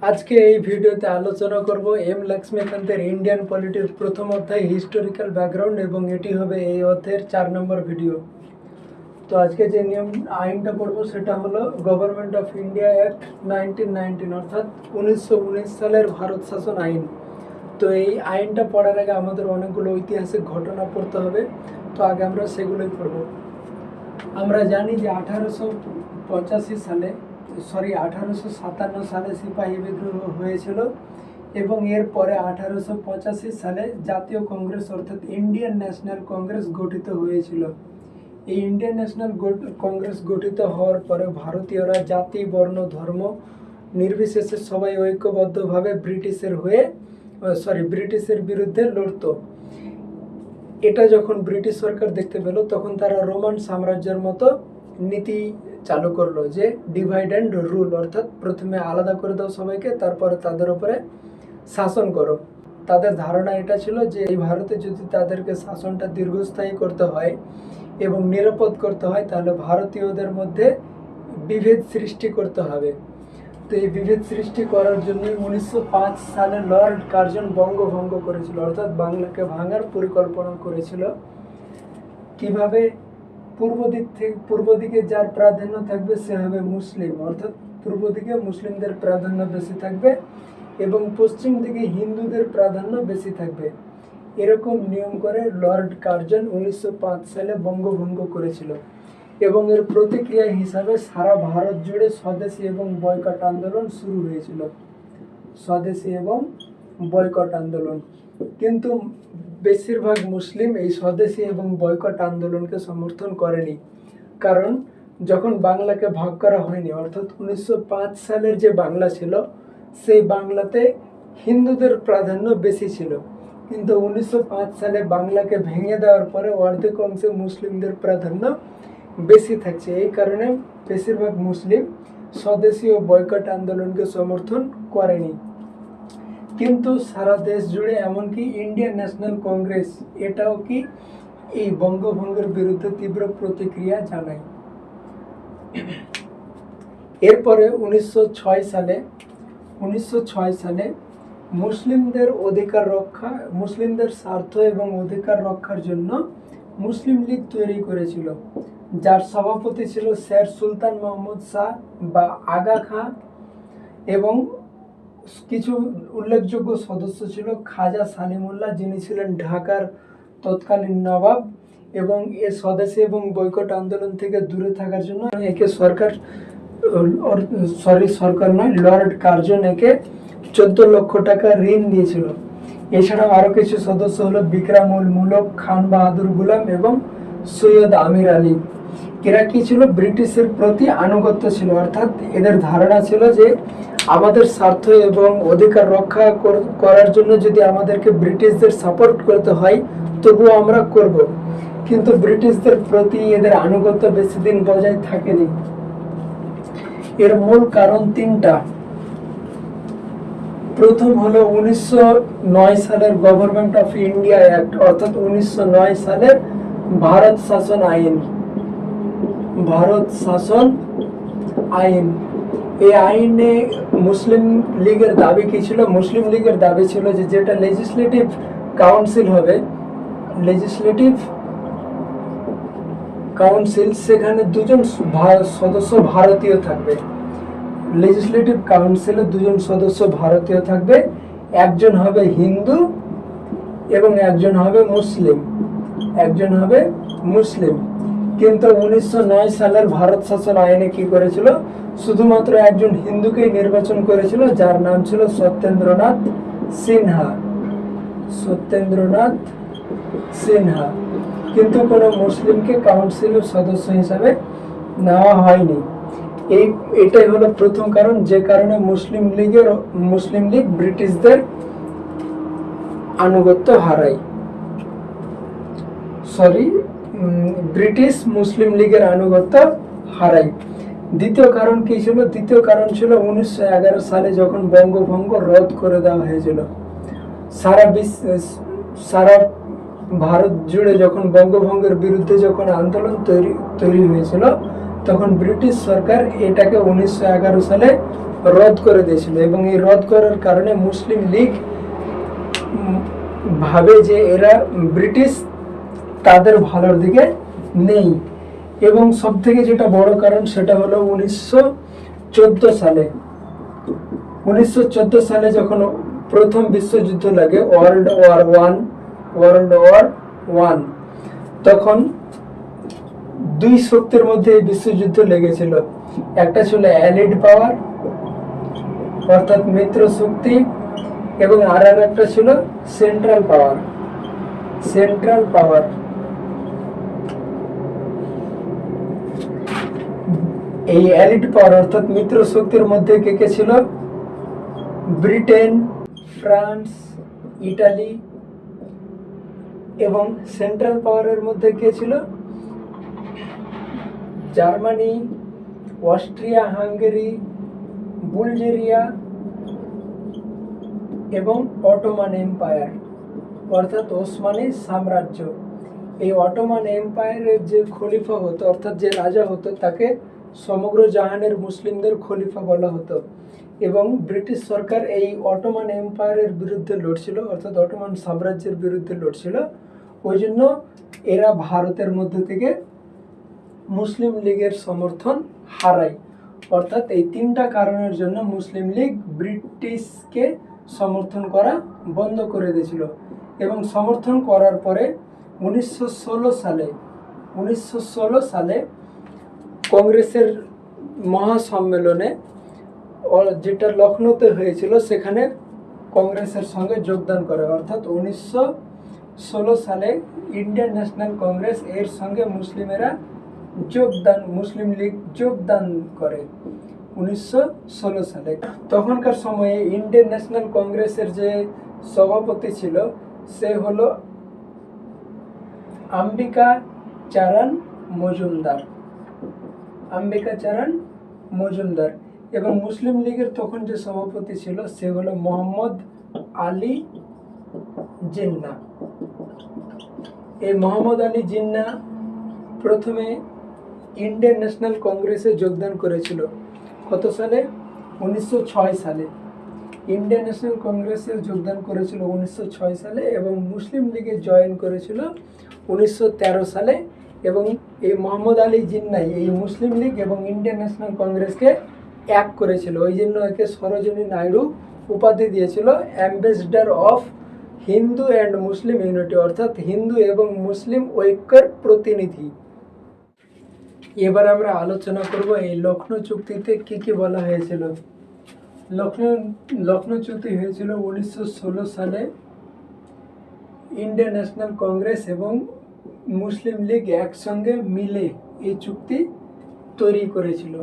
আজকে এই ভিডিওতে আলোচনা করব এম লক্ষ্মীকান্তের ইন্ডিয়ান পলিটির প্রথম অধ্যায় হিস্টোরিক্যাল ব্যাকগ্রাউন্ড এবং এটি হবে এই অধ্যায়ের 4 নম্বর ভিডিও। তো আজকে যে আইনটা পড়বো সেটা হলো গভর্নমেন্ট অফ ইন্ডিয়া অ্যাক্ট 1919 অর্থাৎ 1919 সালের ভারত শাসন আইন। তো এই আইনটা পড়ার আগে আমাদের অনেকগুলো ঐতিহাসিক ঘটনা পড়তে হবে, তো আগে আমরা সেগুলোই পড়বো। আমরা জানি যে 1857 সালে সিপাহী বিদ্রোহ হয়েছিল এবং এরপরে 1885 সালে জাতীয় কংগ্রেস অর্থাৎ ইন্ডিয়ান ন্যাশনাল কংগ্রেস গঠিত হয়েছিল। এই ইন্ডিয়ান ন্যাশনাল কংগ্রেস গঠিত হওয়ার পরে ভারতীয়রা জাতি, বর্ণ, ধর্ম নির্বিশেষে সবাই ঐক্যবদ্ধভাবে ব্রিটিশের বিরুদ্ধে লড়ত। এটা যখন ব্রিটিশ সরকার দেখতে পেল তখন তারা রোমান সাম্রাজ্যের মতো নীতি চালু করলো, যে ডিভাইড অ্যান্ড রুল, অর্থাৎ প্রথমে আলাদা করে দাও সবাইকে, তারপরে তাদের উপরে শাসন করো। তাদের ধারণা এটা ছিল যে এই ভারতে যদি তাদেরকে শাসনটা দীর্ঘস্থায়ী করতে হয় এবং নিরাপদ করতে হয় তাহলে ভারতীয়দের মধ্যে বিভেদ সৃষ্টি করতে হবে। তো এই বিভেদ সৃষ্টি করার জন্য 1905 সালে লর্ড কার্জন বঙ্গভঙ্গ করেছিল, অর্থাৎ বাংলাকে ভাঙার পরিকল্পনা করেছিল। কিভাবে? পূর্ব দিকে যার প্রাধান্য থাকবে সে হবে মুসলিম, অর্থাৎ পূর্ব দিকে মুসলিমদের প্রাধান্য বেশি থাকবে এবং পশ্চিম দিকে হিন্দুদের প্রাধান্য বেশি থাকবে। এরকম নিয়ম করে লর্ড কার্জন 1905 সালে বঙ্গভঙ্গ করেছিল এবং এর প্রতিক্রিয়া হিসাবে সারা ভারত জুড়ে স্বদেশী এবং বয়কট আন্দোলন শুরু হয়েছিল। স্বদেশী এবং বয়কট আন্দোলন, কিন্তু বেশিরভাগ মুসলিম এই স্বদেশী এবং বয়কট আন্দোলনকে সমর্থন করেনি, কারণ যখন বাংলাকে ভাগ করা হয়নি, অর্থাৎ 1905 সালের যে বাংলা ছিল সেই বাংলাতে হিন্দুদের প্রাধান্য বেশি ছিল, কিন্তু 1905 সালে বাংলাকে ভেঙে দেওয়ার পরে অর্ধেক অংশে মুসলিমদের প্রাধান্য বেশি থাকছে। এই কারণে বেশিরভাগ মুসলিম স্বদেশী ও বয়কট আন্দোলনকে সমর্থন করেনি। কিন্তু সারা দেশ জুড়ে এমনকি ইন্ডিয়ান ন্যাশনাল কংগ্রেস এটাও কি এই বঙ্গভঙ্গের বিরুদ্ধে তীব্র প্রতিক্রিয়া জানায়। এরপরে 1906 সালে মুসলিমদের স্বার্থ এবং অধিকার রক্ষার জন্য মুসলিম লীগ তৈরি করেছিল, যার সভাপতি ছিল শের সুলতান মোহাম্মদ শাহ বা আগা খাঁ, এবং কিছু উল্লেখযোগ্য সদস্য ছিল খাজা সালিমুল্লাহ, যিনি ছিলেন ঢাকার তৎকালীন নবাব, এবং এ স্বদেশী এবং বয়কট আন্দোলন থেকে দূরে থাকার জন্য লর্ড কার্জন একে 14 লক্ষ টাকা ঋণ দিয়েছিল। এছাড়াও আরো কিছু সদস্য হলো বিক্রমুল মুলক, খান বাহাদুর গুলাম এবং সৈয়দ আমির আলী। এরা কি ছিল? ব্রিটিশের প্রতি আনুগত্য ছিল, অর্থাৎ এদের ধারণা ছিল যে আমাদের স্বার্থ এবং অধিকার রক্ষা করার জন্য যদি আমাদেরকে ব্রিটিশদের সাপোর্ট করতে হয় তবুও আমরা করব, কিন্তু ব্রিটিশদের প্রতি এদের আনুগত্য বেশি দিন বজায় থাকেনি। এর মূল কারণ 3টা। প্রথম হলো 1909 সালের গভর্নমেন্ট অফ ইন্ডিয়া অ্যাক্ট, অর্থাৎ 1909 সালের ভারত শাসন আইন। এই আইনে মুসলিম লীগের দাবি কি ছিল? মুসলিম লীগের দাবি ছিল যে যেটা লেজিসলেটিভ কাউন্সিল সেখানে 2জন সদস্য ভারতীয় থাকবে। লেজিসলেটিভ কাউন্সিলে 2জন সদস্য ভারতীয় থাকবে, একজন হবে হিন্দু এবং একজন হবে মুসলিম। কিন্তু 1909 সালের ভারত শাসন আইনে কি করেছিল? শুধুমাত্র একজন হিন্দুকেই নির্বাচন করেছিল, যার নাম ছিল সত্যেন্দ্রনাথ সিনহা, কিন্তু কোনো মুসলিমকে কাউন্সিলের সদস্য হিসাবে নেওয়া হয়নি। এটাই হলো প্রথম কারণ, যে কারণে মুসলিম লীগ ব্রিটিশদের আনুগত্য হারায়। ব্রিটিশ মুসলিম লীগের আনুগত্য হারায়। দ্বিতীয় কারণ কি ছিল? দ্বিতীয় কারণ ছিল 1911 সালে যখন বঙ্গভঙ্গ রদ করে দেওয়া হয়েছিল। সারা ভারত জুড়ে যখন বঙ্গভঙ্গের বিরুদ্ধে যখন আন্দোলন তৈরি হয়েছিল তখন ব্রিটিশ সরকার এটাকে 1911 সালে রদ করে দিয়েছিল, এবং এই রদ করার কারণে মুসলিম লীগ ভাবে যে এরা ব্রিটিশ তাদের ভালোর দিকে নেই। এবং সব থেকে যেটা বড় কারণ সেটা হলো 1914 সালে 1914 সালে যখন প্রথম বিশ্বযুদ্ধ লাগে, ওয়ার্ল্ড ওয়ার 1, তখন দুই শক্তির মধ্যে এই বিশ্বযুদ্ধ লেগেছিল। একটা ছিল অ্যালিড পাওয়ার অর্থাৎ মিত্র শক্তি, এবং আর একটা ছিল সেন্ট্রাল পাওয়ার। এই অ্যালিড পাওয়ার অর্থাৎ মিত্র শক্তির মধ্যে কে কে ছিল? Britain, France, Italy. এবং সেন্ট্রাল পাওয়ারের মধ্যে কে ছিল? জার্মানি, অস্ট্রিয়া হাঙ্গেরি, বুলগেরিয়া এবং অটোমান এম্পায়ার অর্থাৎ ওসমানী সাম্রাজ্য। এই অটোমান এম্পায়ারের যে খলিফা হতো অর্থাৎ যে রাজা হতো তাকে সমগ্র জাহানের মুসলিমদের খলিফা বলা হতো। এবং ব্রিটিশ সরকার এই অটোমান এম্পায়ারের বিরুদ্ধে লড়ছিল অর্থাৎ অটোমান সাম্রাজ্যের বিরুদ্ধে লড়ছিল। ওই জন্য এরা ভারতের মধ্যে থেকে মুসলিম লীগের সমর্থন হারায়। অর্থাৎ এই তিনটা কারণের জন্য মুসলিম লীগ ব্রিটিশকে সমর্থন করা বন্ধ করে দিয়েছিল। এবং সমর্থন করার পরে 1916 সালে কংগ্রেসের মহাসম্মেলনে যেটা লখনৌতে হয়েছিল সেখানে কংগ্রেসের সঙ্গে যোগদান করে। অর্থাৎ 1916 সালে ইন্ডিয়ান ন্যাশনাল কংগ্রেস এর সঙ্গে মুসলিম লীগ যোগদান করে 1916 সালে। তখনকার সময়ে ইন্ডিয়ান ন্যাশনাল কংগ্রেসের যে সভাপতি ছিল সে হলো আম্বিকা চারণ মজুমদার। এবং মুসলিম লীগের তখন যে সভাপতি ছিল সে হলো মোহাম্মদ আলী জিন্নাহ। এই মোহাম্মদ আলী জিন্নাহ প্রথমে ইন্ডিয়ান ন্যাশনাল কংগ্রেসে যোগদান করেছিল। কত সালে? 1906 সালে ইন্ডিয়ান ন্যাশনাল কংগ্রেসে যোগদান করেছিল 1906 সালে, এবং মুসলিম লীগে জয়েন করেছিল 1913 সালে। এবং এই মোহাম্মদ আলী জিন্নাহ এই মুসলিম লীগ এবং ইন্ডিয়ান ন্যাশনাল কংগ্রেসকে এক করেছিল। ওই জন্য একে সরোজিনী নাইডু উপাধি দিয়েছিল ambassador of Hindu and Muslim unity অর্থাৎ হিন্দু এবং মুসলিম ঐক্যের প্রতিনিধি। এবার আমরা আলোচনা করব এই লখনৌ চুক্তিতে কি কি বলা হয়েছিল। লখনৌ চুক্তি হয়েছিল 1916 সালে। ইন্ডিয়ান ন্যাশনাল কংগ্রেস এবং মুসলিম লীগ একসঙ্গে মিলে এই চুক্তি তৈরি করেছিল।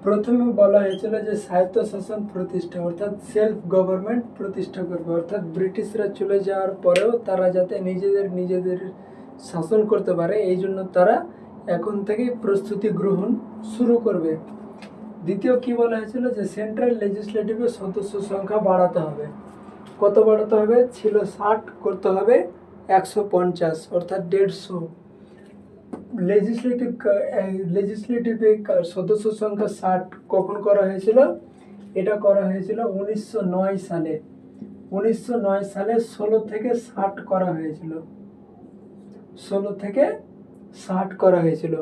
প্রথমে বলা হয়েছিল যে স্বায়ত্তশাসন প্রতিষ্ঠা অর্থাৎ সেলফ গভর্নমেন্ট প্রতিষ্ঠা করবে, অর্থাৎ ব্রিটিশরা চলে যাওয়ার পরেও তারা যাতে নিজেদের শাসন করতে পারে এই জন্য তারা এখন থেকে প্রস্তুতি গ্রহণ শুরু করবে। দ্বিতীয় কি বলা হয়েছিল যে সেন্ট্রাল লেজিসলেটিভের সদস্য সংখ্যা বাড়াতে হবে। কত বাড়াতে হবে? ছিল 60, করতে হবে 150 অর্থাৎ 150। লেজিসলেটিভে সদস্য সংখ্যা 60 কখন করা হয়েছিল? এটা করা হয়েছিল 1909 সালে। 1909 সালে 16 থেকে 60 করা হয়েছিল। 16 থেকে 60 করা হয়েছিল।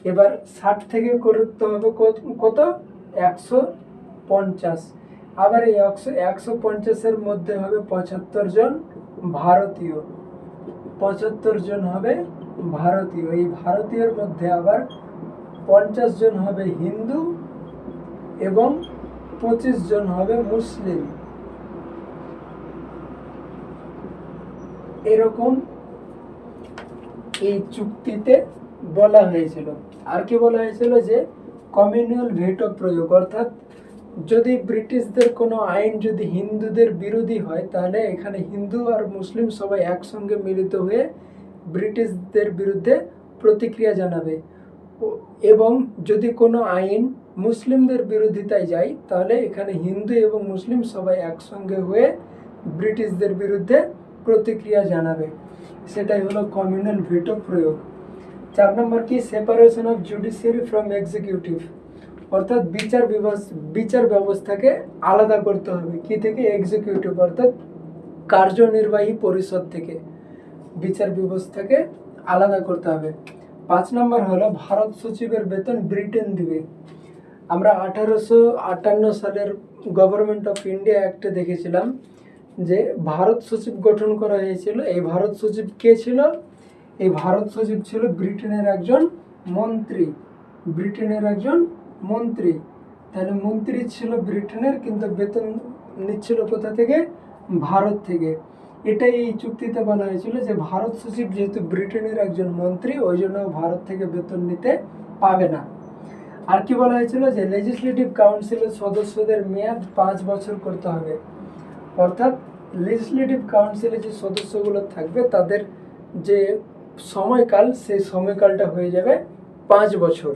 এবার 60 থেকে করতে হবে কত? 150। আবার এই 150-এর মধ্যে হবে 75 জন ভারতীয়। 75 জন হবে ভারতীয়। এই ভারতীয়র মধ্যে আবার 50 জন হবে হিন্দু এবং 25 জন হবে মুসলিম। এরকম এই চুক্তিতে বলা হয়েছিল। আর কি বলা হয়েছিল যে কমিউনাল ভেটো প্রয়োগ, অর্থাৎ যদি ব্রিটিশদের কোনো আইন যদি হিন্দুদের বিরোধী হয় তাহলে এখানে হিন্দু আর মুসলিম সবাই একসঙ্গে মিলিত হয়ে ব্রিটিশদের বিরুদ্ধে প্রতিক্রিয়া জানাবে। এবং যদি কোনো আইন মুসলিমদের বিরোধিতায় যায় তাহলে এখানে হিন্দু এবং মুসলিম সবাই একসঙ্গে হয়ে ব্রিটিশদের বিরুদ্ধে প্রতিক্রিয়া জানাবে। সেটাই হলো কমিউনাল ভেটো প্রয়োগ। 4 নম্বর কি? Separation of judiciary from executive, অর্থাৎ বিচার ব্যবস্থাকে আলাদা করতে হবে কি থেকে? এক্সিকিউটিভ অর্থাৎ কার্যনির্বাহী পরিষদ থেকে বিচার ব্যবস্থাকে আলাদা করতে হবে। 5 নম্বর হলো ভারত সচিবের বেতন ব্রিটেন দিবে। আমরা 1858 সালের গভর্নমেন্ট অফ ইন্ডিয়া অ্যাক্টে দেখেছিলাম যে ভারত সচিব গঠন করা হয়েছিল। এই ভারত সচিব কে ছিল? এই ভারত সচিব ছিল ব্রিটেনের একজন মন্ত্রী। তাহলে মন্ত্রী ছিল ব্রিটেনের, কিন্তু বেতন নিচ্ছিল কোথা থেকে? ভারত থেকে। এটাই এই চুক্তিতে বলা হয়েছিল যে ভারত সচিব যেহেতু ব্রিটেনের একজন মন্ত্রী, ওই জন্য ভারত থেকে বেতন নিতে পাবে না। আর কি বলা হয়েছিল? যে লেজিসলেটিভ কাউন্সিলের সদস্যদের মেয়াদ 5 বছর করতে হবে। অর্থাৎ লেজিসলেটিভ কাউন্সিলে যে সদস্যগুলো থাকবে তাদের যে সময়কাল, সেই সময়কালটা হয়ে যাবে 5 বছর।